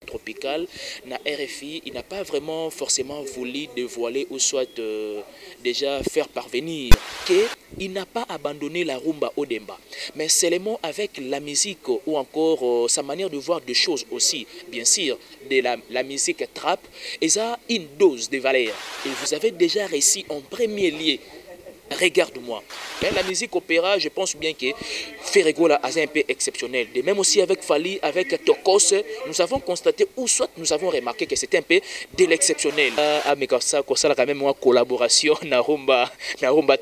Tropical, na RFI, il n'a pas vraiment forcément voulu dévoiler ou soit déjà faire parvenir qu'il n'a pas abandonné la rumba au Demba, mais seulement avec la musique ou encore sa manière de voir des choses aussi, bien sûr, de la musique trap, et ça une dose de valeur. Et vous avez déjà réussi en premier lieu. Regarde-moi. Mais la musique opéra, je pense bien que Ferregola a un peu exceptionnel. De même aussi avec Fali, avec Tokos, nous avons constaté, ou soit nous avons remarqué que c'était un peu de l'exceptionnel. Mais ça a quand même une collaboration, na rumba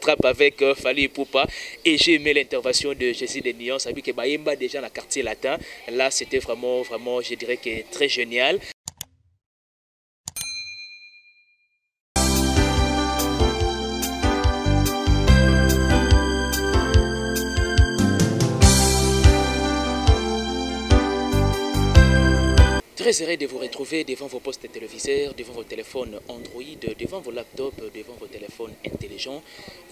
trap avec Fali Poupa. Et j'ai aimé l'intervention de Jésus de Nyon, ça veut dire que Baïmba déjà dans le quartier latin. Là, c'était vraiment, je dirais que très génial. Très heureux de vous retrouver devant vos postes téléviseurs, devant vos téléphones Android, devant vos laptops, devant vos téléphones intelligents.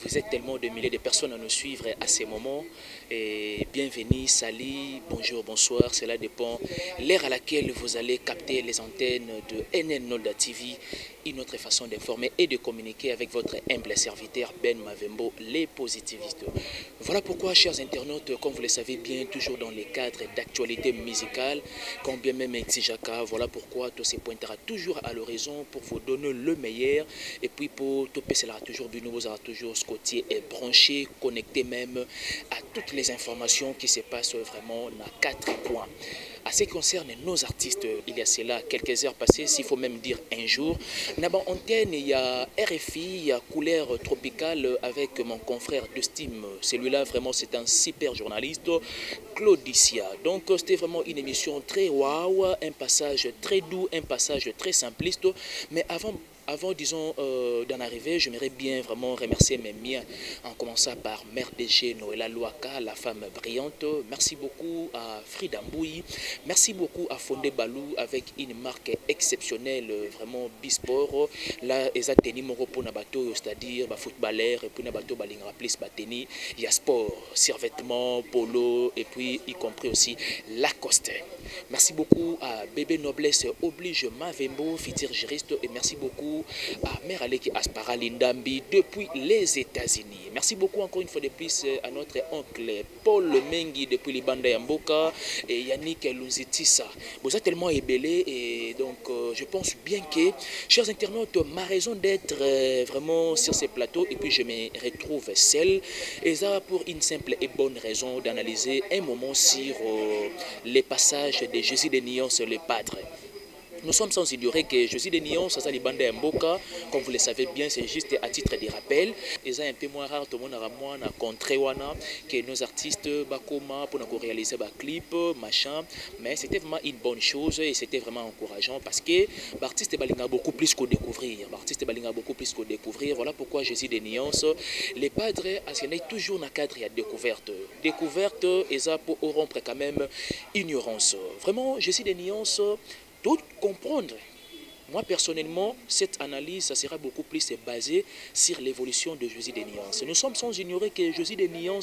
Vous êtes tellement de milliers de personnes à nous suivre à ces moments. Et bienvenue, salut, bonjour, bonsoir. Cela dépend l'heure à laquelle vous allez capter les antennes de NN Nolda TV. Une autre façon d'informer et de communiquer avec votre humble serviteur Ben Mavembo, les positivistes. Voilà pourquoi, chers internautes, comme vous le savez bien, toujours dans les cadres d'actualité musicale, quand bien même exigeaka, voilà pourquoi tout se pointera toujours à l'horizon pour vous donner le meilleur. Et puis pour topper, cela toujours du nouveau, sera toujours scotier et branché, connecté même à toutes les informations qui se passent vraiment dans 4 points. À ce qui concerne nos artistes, il y a cela quelques heures passées, s'il faut même dire un jour. D'abord, antenne, il y a RFI, il y a Couleur Tropicale avec mon confrère d'estime. Celui-là, vraiment, c'est un super journaliste, Claudicia. Donc, c'était vraiment une émission très waouh, un passage très doux, un passage très simpliste. Mais avant, disons, d'en arriver, j'aimerais bien vraiment remercier mes miens, en commençant par Mère DG Noëlla Louaka, la femme brillante. Merci beaucoup à Frida Mboui. Merci beaucoup à Fondé Balou avec une marque exceptionnelle, vraiment bisport. Là, ils ont tenu mon repos na bateau, c'est-à-dire footballeur, et puis na bateau balingra plus bateni. Il y a sport, survêtement, polo, et puis y compris aussi Lacoste. Merci beaucoup à Bébé Noblesse Oblige Mavembo, futur juriste, et merci beaucoup à Mère Aleki Aspara Lindambi depuis les États-Unis. Merci beaucoup encore une fois de plus à notre oncle Paul Mengi depuis Libanda Yamboka et Yannick Lunzitissa. Vous êtes tellement ébélés et donc je pense bien que, chers internautes, ma raison d'être vraiment sur ces plateaux et puis je me retrouve seul et ça pour une simple et bonne raison d'analyser un moment sur les passages de Jésus de Nyon sur le Padre. Nous sommes sans ignorer que Jésus de Nyon, ça c'est Libanda Mboka, comme vous le savez bien, c'est juste à titre de rappel. Et c'est un peu moins rare, tout le monde a moins à contrer que nos artistes bakoma pour réaliser des clips, machin. Mais c'était vraiment une bonne chose et c'était vraiment encourageant parce que l'artiste balinga beaucoup plus qu'au découvrir. L'artiste balinga beaucoup plus qu'au découvrir. Voilà pourquoi Jésus de Nyon, les padres assigné toujours dans le cadre de découverte. Découverte et ça pour rompre quand même ignorance. Vraiment, Jésus de Nyon, tout comprendre. Moi, personnellement, cette analyse, ça sera beaucoup plus basée sur l'évolution de Jésus de Nyon. Nous sommes sans ignorer que Jésus de Nyon,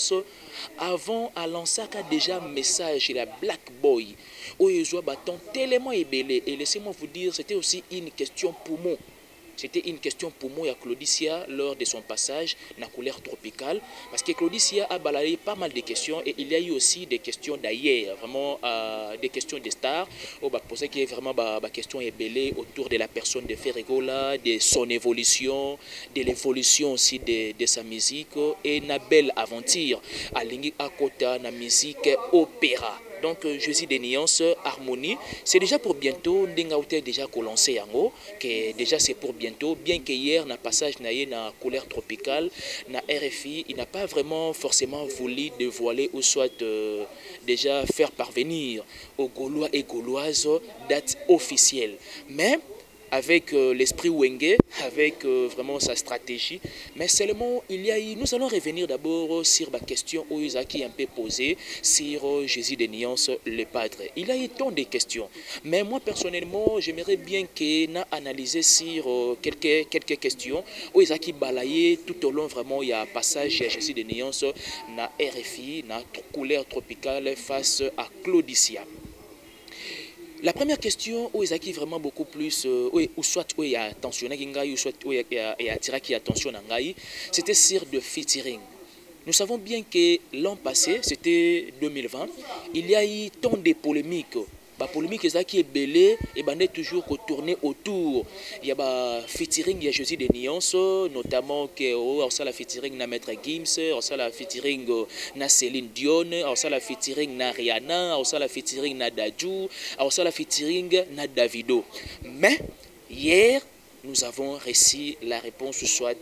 avant à lancer déjà un message, la Black Boy, où il y a tellement ébélé. Et laissez-moi vous dire, c'était aussi une question pour moi. C'était une question pour moi et à Claudicia lors de son passage dans la couleur tropicale. Parce que Claudicia a balayé pas mal de questions et il y a eu aussi des questions d'ailleurs, vraiment des questions des stars. On va poser qui est vraiment des questions ébellées autour de la personne de Ferregola, de son évolution, de l'évolution aussi de sa musique et une belle aventure à Lingi Akota, la musique opéra. Donc, Jésus de Nyon, Harmonie, c'est déjà pour bientôt. Ndengauté déjà lancé yango, que déjà c'est pour bientôt. Bien que hier, na passage na na couleur tropicale, na RFI, il n'a pas vraiment forcément voulu dévoiler ou soit déjà faire parvenir aux Gaulois et Gauloises date officielle. Mais avec l'esprit Wenge, avec vraiment sa stratégie. Mais seulement, nous allons revenir d'abord sur la question où Isaac un peu posée sur Jésus de Nyon, le Padre. Il y a eu tant de questions. Mais moi, personnellement, j'aimerais bien qu'on a analysé sur quelques questions où Isaac balayé tout au long, vraiment, il y a un passage à Jésus de Nyon, na RFI, na couleur tropicale face à Claudicia. La première question, où est vraiment beaucoup plus, ou soit où il y a attention, ou soit où il y a attiré qui attention, c'était sur de featuring. Nous savons bien que l'an passé, c'était 2020, il y a eu tant de polémiques. La polémique qui est belée et ben est toujours tourner autour. Il y a featuring, il y a Josie de Nuances, notamment que ça la featuring na Maître Gims, ça la featuring na Céline Dion, ça la featuring na Rihanna, ça la featuring na Dadju, ça la featuring na Davido. Mais hier nous avons reçu la réponse, soit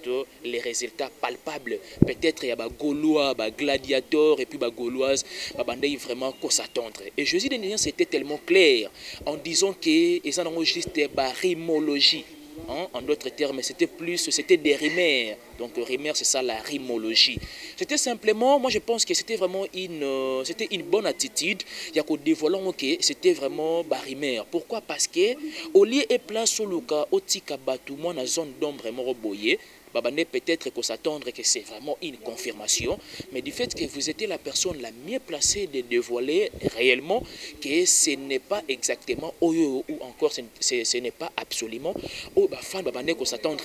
les résultats palpables. Peut-être il y a des Gaulois, des gladiateurs et puis des Gauloises, il vraiment qu'on s'attendre. Et Josie de Nuances c'était tellement clair en disant que ils ont juste des rimologie. Hein, en d'autres termes, c'était des rimères. Donc rimère, c'est ça la rimologie. C'était simplement, moi je pense que c'était vraiment une bonne attitude. Il y a qu'au dévoilant que c'était vraiment rimère. Pourquoi? Parce que au lieu et place sur le cas, au Tikabatu, moi dans la zone d'ombre boyé. Peut-être qu'on s'attendre que c'est vraiment une confirmation, mais du fait que vous étiez la personne la mieux placée de dévoiler réellement que ce n'est pas exactement ou encore ce n'est pas absolument qu'on s'attendre,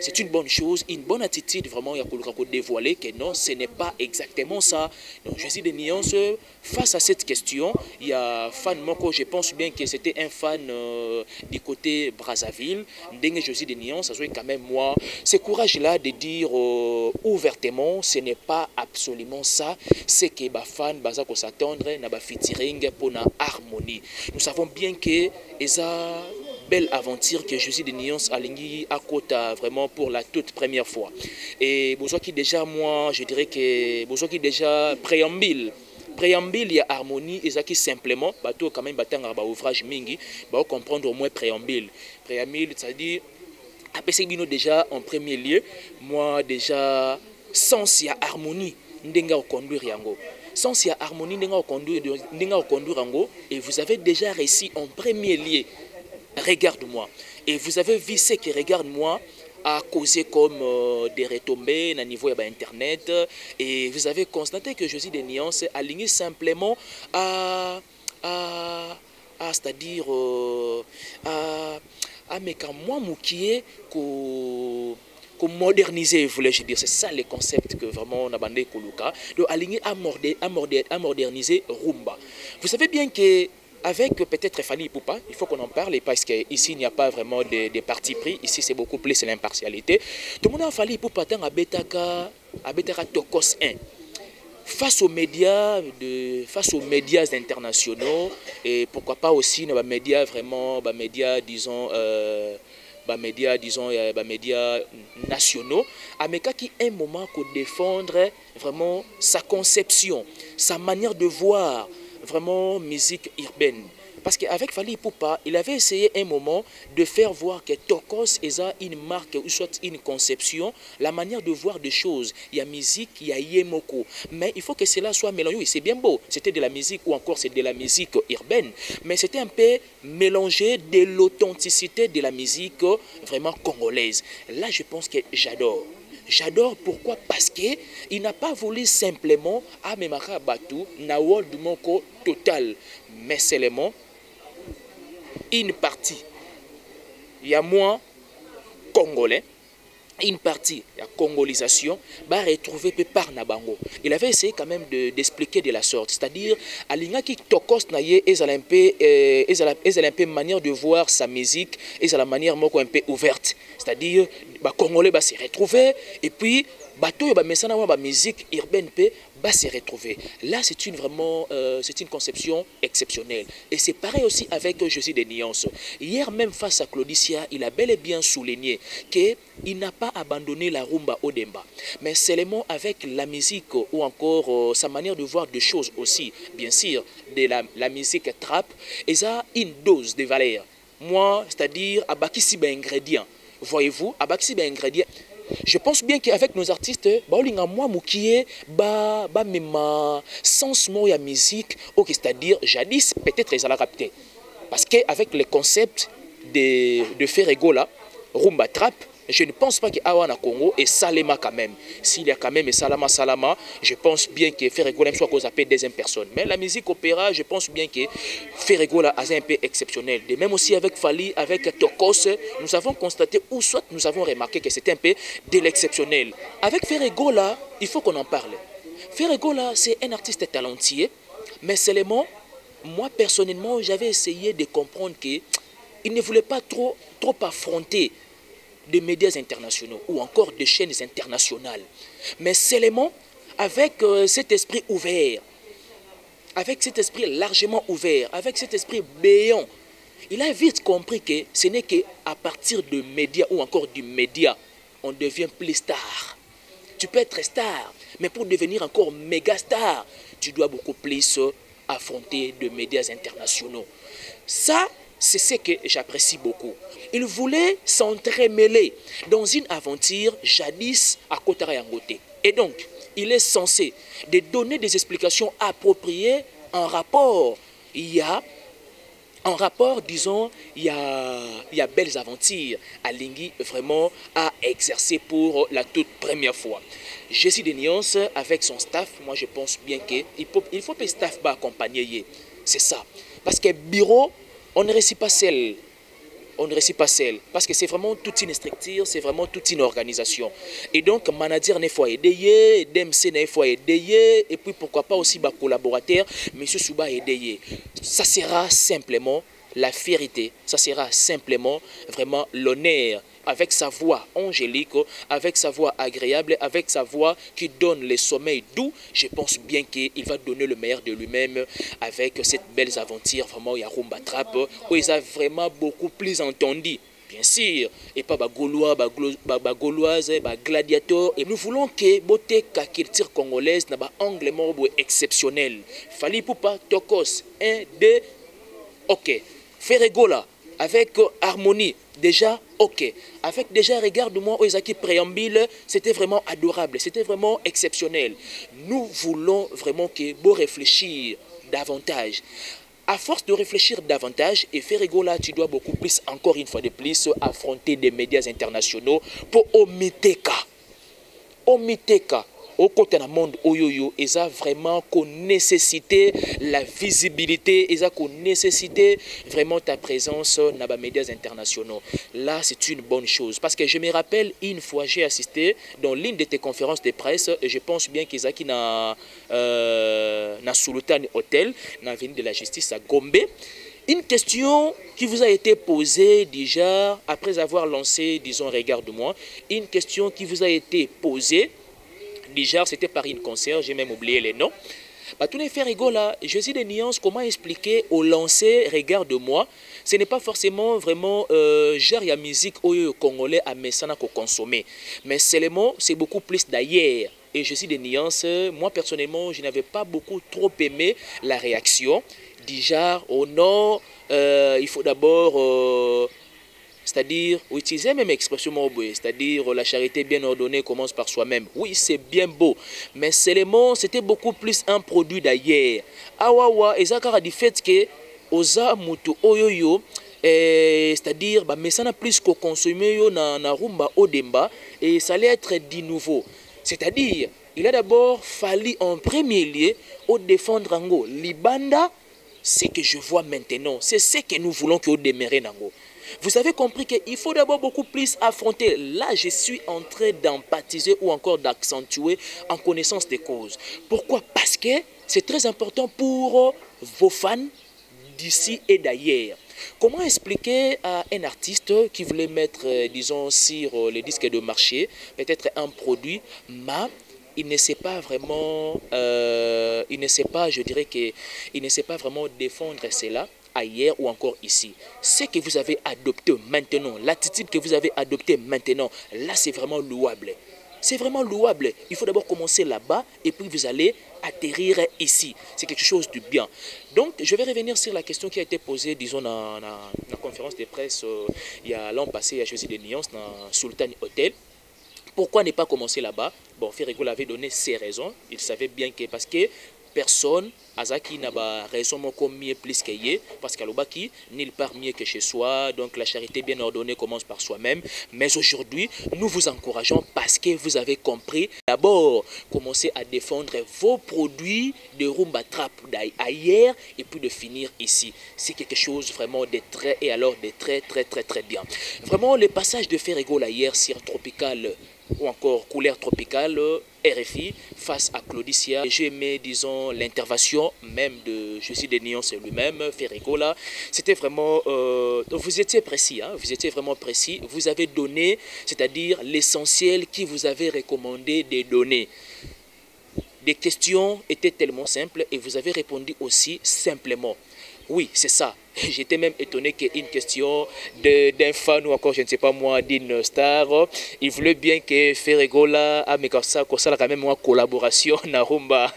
c'est une bonne chose, une bonne attitude vraiment il y a dévoiler que non, ce n'est pas exactement ça. Donc je dis des nuances face à cette question. Il y a fan Moko, je pense bien que c'était un fan du côté Brazzaville. Je dis des nuances, ça soit quand même moi, c'est courage là de dire ouvertement ce n'est pas absolument ça, c'est que les fans vont s'attendre à featuring pour la harmonie. Nous savons bien que esa belle aventure que Josie de Nuances a ligné à côté vraiment pour la toute première fois. Et besoin qui déjà moi je dirais que besoin qui déjà préambule, il y a harmonie et ça qui simplement bateau quand même batanga ba ouvrage mingi ba comprendre au moins préambule, c'est-à-dire après c'est déjà en premier lieu, moi déjà sans y a harmonie ndenga conduire yango. Sans y a harmonie ndenga conduire yango et vous avez déjà réussi en premier lieu. Regarde-moi. Et vous avez vu ce qui regarde-moi a causé comme des retombées au niveau de Internet. Et vous avez constaté que Josie de Nuances aligné simplement c'est-à-dire mais quand moi moukié qu'on moderniser, voulais-je dire, c'est ça le concept que vraiment on a bandé Koluka, de aligner à moderniser Rumba. Vous savez bien que avec peut-être Fally Ipupa, il faut qu'on en parle parce qu'ici il n'y a pas vraiment de parti pris, ici c'est beaucoup plus l'impartialité. Tout le monde a Fally Ipupa tant à Betaka Tokos 1. Face aux médias internationaux et pourquoi pas aussi nos médias vraiment médias nationaux, Ameka qui un moment qu'on défendre vraiment sa conception, sa manière de voir vraiment musique urbaine. Parce qu'avec Fally Ipupa, il avait essayé un moment de faire voir que Tokos est une marque ou soit une conception, la manière de voir des choses. Il y a musique, il y a Yemoko. Mais il faut que cela soit mélangé. Oui, c'est bien beau. C'était de la musique ou encore c'est de la musique urbaine. Mais c'était un peu mélangé de l'authenticité de la musique vraiment congolaise. Là, je pense que j'adore. J'adore pourquoi? Parce qu'il n'a pas voulu simplement Amemaka Batu, Nawol du Moko total, mais seulement une partie. Il y a moins congolais, une partie, la congolisation, va retrouver par Nabango. Il avait essayé quand même d'expliquer de la sorte, c'est-à-dire, Alinga qui tokos naye, et un peu manière de voir sa musique, et la manière un peu ouverte. C'est-à-dire, les Congolais va se retrouver, et puis, bateau ba musique urbaine va se retrouver. Là, c'est une conception exceptionnelle. Et c'est pareil aussi avec Josie de Nuances. Hier même face à Claudicia, il a bel et bien souligné qu'il n'a pas abandonné la rumba au Demba. Mais seulement avec la musique ou encore sa manière de voir des choses aussi, bien sûr, de la musique trap, et ça a une dose de valeur. Moi, c'est-à-dire, à Bakisi ingrédients. Voyez-vous, à Bakisi ingrédients. Je pense bien qu'avec nos artistes, moi moukié même sens mot ya musique, c'est-à-dire jadis peut-être ils allaient parce qu'avec le concept de Ferrego là, rumba trap, Je ne pense pas que Awana Congo est Salema quand même. S'il y a quand même Salama Salama, je pense bien que Ferregola soit cause appelle deuxième personne. Mais la musique opéra, je pense bien que Ferregola a un peu exceptionnel. De même aussi avec Fali, avec Tokos, nous avons constaté ou soit nous avons remarqué que c'était un peu de l'exceptionnel. Avec Ferregola, il faut qu'on en parle. Ferregola, c'est un artiste talentueux, mais seulement, moi personnellement, j'avais essayé de comprendre qu'il ne voulait pas trop affronter des médias internationaux ou encore des chaînes internationales. Mais seulement avec cet esprit ouvert, avec cet esprit largement ouvert, avec cet esprit béant, il a vite compris que ce n'est qu'à partir de médias ou encore du média, on devient plus star. Tu peux être star, mais pour devenir encore méga star, tu dois beaucoup plus affronter de médias internationaux. Ça, c'est ce que j'apprécie beaucoup. Il voulait s'entremêler dans une aventure jadis à Kotara Yangote. Et donc, il est censé de donner des explications appropriées en rapport. Disons, il y a belles aventures à Lingui vraiment à exercer pour la toute première fois. Jessie Deniance avec son staff, moi je pense bien qu'il faut que le staff va accompagner. C'est ça. Parce que bureau, on ne réussit pas seul. On ne réussit pas seul. Parce que c'est vraiment toute une structure, c'est vraiment toute une organisation. Et donc, manager n'est pas aidé, DMC n'est pas aidé, et puis pourquoi pas aussi ma collaborateur, M. Souba aidé. Ça sera simplement la fierté, ça sera simplement vraiment l'honneur, avec sa voix angélique, avec sa voix agréable, avec sa voix qui donne le sommeil doux. Je pense bien qu'il va donner le meilleur de lui-même avec cette belle aventure vraiment Yarumba Trap, où il a vraiment beaucoup plus entendu. Bien sûr, et pas Gaulois, Gauloise, gladiateur. Et nous voulons que beauté culture congolaise n'a pas angle mort exceptionnel. Fali Poupa, Tokos, 1, 2, ok. Ferregola, avec harmonie, déjà, ok. Avec déjà, regarde-moi, Oezaki préambule, c'était vraiment adorable, c'était vraiment exceptionnel. Nous voulons vraiment que vous réfléchir davantage. À force de réfléchir davantage, et Ferregola, tu dois beaucoup plus, encore une fois de plus, affronter des médias internationaux pour Omiteka. Omiteka. Au côté du monde, ils ont vraiment nécessité la visibilité, ils ont nécessité vraiment ta présence dans les médias internationaux. Là, c'est une bonne chose. Parce que je me rappelle, une fois, j'ai assisté dans l'une de tes conférences de presse, et je pense bien qu'ils ont qui dans Sultan Hotel, dans l'avenue de la Justice à Gombe. Une question qui vous a été posée déjà, après avoir lancé, disons, regarde-moi, une question qui vous a été posée, déjà, c'était par une concierge, j'ai même oublié les noms. Tout n'est fait rigola. Je dis des nuances, comment expliquer au lancer, regarde-moi. Ce n'est pas forcément vraiment genre la musique au congolais à Messana qu'on consomme. Mais seulement, c'est beaucoup plus d'ailleurs. Et je dis des nuances, moi personnellement, je n'avais pas beaucoup trop aimé la réaction. Déjà, au nord, il faut d'abord... c'est-à-dire, utiliser même expression, c'est-à-dire la charité bien ordonnée commence par soi-même. Oui, c'est bien beau, mais seulement c'était beaucoup plus un produit d'ailleurs. Awawa, et ça a du fait que oza mutu oyoyo, c'est-à-dire, mais ça n'a plus qu'au consommer na rumba odemba, et ça allait être du nouveau. C'est-à-dire, il a d'abord fallu en premier lieu au défendre Ango. Libanda, c'est que je vois maintenant, c'est ce que nous voulons que vous demeurez Nango. Vous avez compris qu'il faut d'abord beaucoup plus affronter. Là, je suis en train d'empathiser ou encore d'accentuer en connaissance des causes. Pourquoi? Parce que c'est très important pour vos fans d'ici et d'ailleurs. Comment expliquer à un artiste qui voulait mettre, disons, sur les disques de marché, peut-être un produit, mais il ne sait pas vraiment, il ne sait pas, je dirais qu'il ne sait pas vraiment défendre cela ailleurs ou encore ici. Ce que vous avez adopté maintenant, l'attitude que vous avez adoptée maintenant, là c'est vraiment louable. C'est vraiment louable. Il faut d'abord commencer là-bas et puis vous allez atterrir ici. C'est quelque chose de bien. Donc, je vais revenir sur la question qui a été posée, disons, dans la conférence de presse il y a l'an passé à Jésus de Nuance, dans Sultan Hotel. Pourquoi ne pas commencer là-bas? Bon, Ferregola avait donné ses raisons. Il savait bien que parce que personne Azaki n'a pas raison mieux plus que yé, parce qu'à l'obaki, nulle part mieux que chez soi. Donc la charité bien ordonnée commence par soi-même. Mais aujourd'hui, nous vous encourageons parce que vous avez compris. D'abord, commencez à défendre vos produits de Rumba Trap ailleurs et puis de finir ici. C'est quelque chose vraiment de très et alors de très bien. Vraiment, le passage de Ferrego hier, Sir Tropical ou encore couleur tropicale, RFI face à Claudicia. J'ai aimé, disons, l'intervention même de Jésus de Nyons lui-même, Ferrigola. C'était vraiment, vous étiez précis, hein, vous étiez vraiment précis. Vous avez donné, c'est-à-dire l'essentiel qui vous avait recommandé de donner. Les questions étaient tellement simples et vous avez répondu aussi simplement. Oui, c'est ça. J'étais même étonné qu'une question d'un fan ou encore, je ne sais pas moi, d'une star, il voulait bien que Ferregola a quand même une collaboration Narumba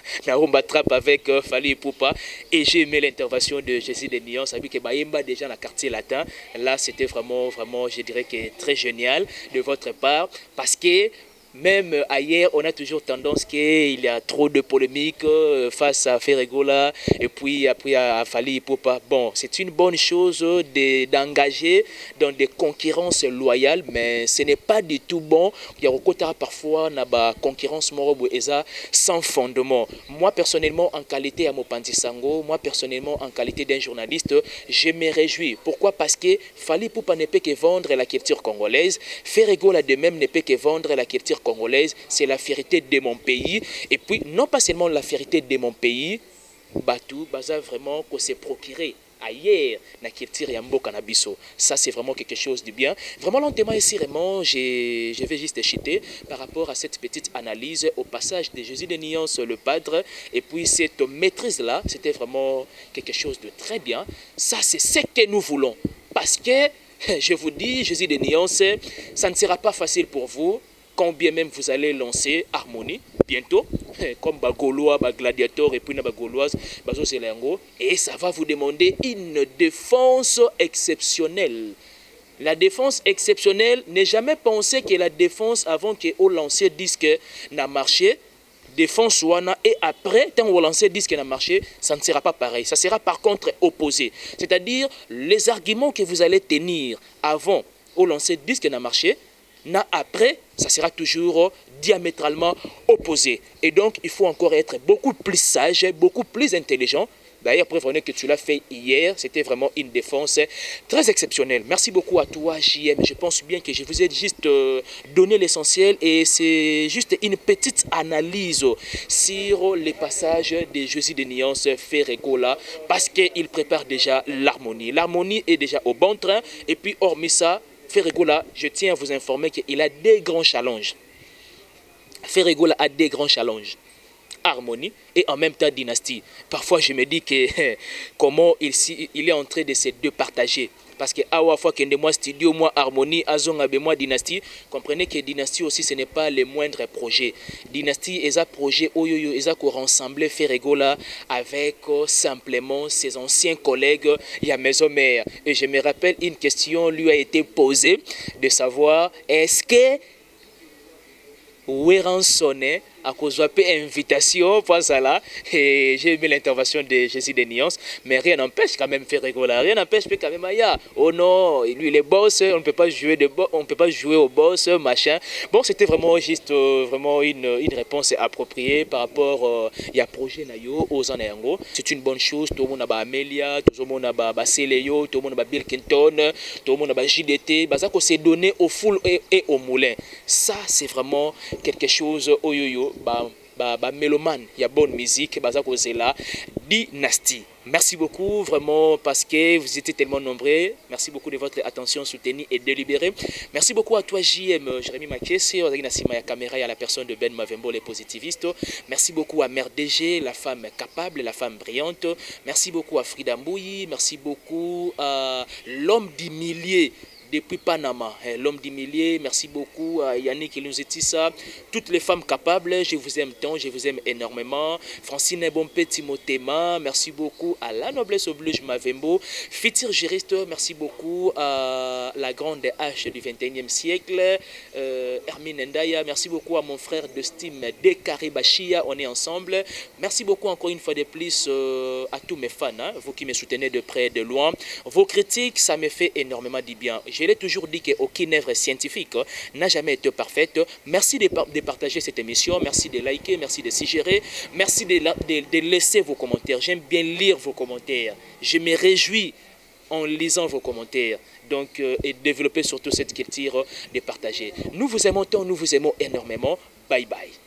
Trap avec Fali Poupa. Et j'ai aimé l'intervention de Jésus de Nyon. Ça veut dire que Bayemba déjà dans le quartier latin. Là, c'était vraiment, je dirais que très génial de votre part parce que même ailleurs, on a toujours tendance qu'il y a trop de polémiques face à Ferregola et puis après à Fali Poupa. Bon, c'est une bonne chose d'engager dans des concurrences loyales, mais ce n'est pas du tout bon. Il y a parfois une concurrence sans fondement. Moi, personnellement, en qualité à Mopanzi Sango, moi, personnellement, en qualité d'un journaliste, je me réjouis. Pourquoi? Parce que Fali Poupa ne peut que vendre la culture congolaise. Ferregola de même ne peut que vendre la culture congolaise, c'est la fierté de mon pays. Et puis, non pas seulement la fierté de mon pays, Batou, Baza vraiment qu'on s'est procuré ailleurs, na culture Yambo Canabiso. Ça, c'est vraiment quelque chose de bien. Vraiment, lentement ici, vraiment, je vais juste chuter par rapport à cette petite analyse au passage de Jésus de Nyons, le padre, et puis cette maîtrise-là, c'était vraiment quelque chose de très bien. Ça, c'est ce que nous voulons. Parce que, je vous dis, Jésus de Nyons, ça ne sera pas facile pour vous. Quand bien même vous allez lancer Harmonie, bientôt, comme Bagolois, Gladiator et puis Bagoloise, et ça va vous demander une défense exceptionnelle. La défense exceptionnelle, n'est jamais pensé que la défense avant qu'on lance disque n'a marché, défense wana et après, quand on lance disque n'a marché, ça ne sera pas pareil. Ça sera par contre opposé. C'est-à-dire, les arguments que vous allez tenir avant au lancer disque n'a marché, après, ça sera toujours diamétralement opposé. Et donc, il faut encore être beaucoup plus sage, beaucoup plus intelligent. D'ailleurs, prévenez que tu l'as fait hier. C'était vraiment une défense très exceptionnelle. Merci beaucoup à toi, JM. Je pense bien que je vous ai juste donné l'essentiel et c'est juste une petite analyse sur les passages de Jésus de Nyons Ferregola parce qu'il prépare déjà l'harmonie. L'harmonie est déjà au bon train et puis, hormis ça, Ferregola, je tiens à vous informer qu'il a des grands challenges. Ferregola a des grands challenges. Harmonie et en même temps dynastie. Parfois, je me dis que comment il est en train de ces deux partager. Parce que à la fois que moi studio, moi harmonie, azonga moi dynastie, comprenez que dynastie aussi ce n'est pas le moindre projet. Dynastie est un projet oyoyo, est qu'on rassemble Ferregola avec simplement ses anciens collègues, il y a maison mère. Et je me rappelle une question lui a été posée de savoir est-ce que Ouéran sonné à cause de l'invitation pour ça là et j'ai aimé l'intervention de Jésus de Nyons mais rien n'empêche quand même Ferregola, rien n'empêche quand même Aya. Oh non, lui les boss, on ne peut pas jouer on peut pas jouer au boss machin. Bon, c'était vraiment juste vraiment une réponse appropriée par rapport il y a projet nayo aux Anayango. C'est une bonne chose, tout le monde a Amelia, tout le monde a Céléo, tout le monde a Bill Clinton, tout le monde a JDT, ça qu'on s'est donné au full et au moulin. Ça c'est vraiment quelque chose oyoyo mélomane, il y a bonne musique, c'est la dynastie. Merci beaucoup vraiment parce que vous étiez tellement nombreux. Merci beaucoup de votre attention soutenue et délibérée. Merci beaucoup à toi JM, Jérémy Makessi, à caméra et à la personne de Ben Mavembo, les positivistes. Merci beaucoup à Mère DG, la femme capable, la femme brillante. Merci beaucoup à Frida Mbouyi. Merci beaucoup à l'homme du millier depuis Panama, l'homme du millier, merci beaucoup à Yannick Ilunzetissa, toutes les femmes capables, je vous aime tant, je vous aime énormément. Francine Bompé Timothema, merci beaucoup à la noblesse oblige Mavembo. Fitir Juriste, merci beaucoup à la grande H du 21e siècle. Hermine Ndaya, merci beaucoup à mon frère de Steam Dekari Bachia, on est ensemble. Merci beaucoup encore une fois de plus à tous mes fans, hein, vous qui me soutenez de près et de loin. Vos critiques, ça me fait énormément du bien. Je l'ai toujours dit qu'aucune œuvre scientifique n'a jamais été parfaite. Merci de partager cette émission, merci de liker, merci de suggérer, merci de laisser vos commentaires. J'aime bien lire vos commentaires. Je me réjouis en lisant vos commentaires. Donc, et développer surtout cette culture de partager. Nous vous aimons tant, nous vous aimons énormément. Bye bye.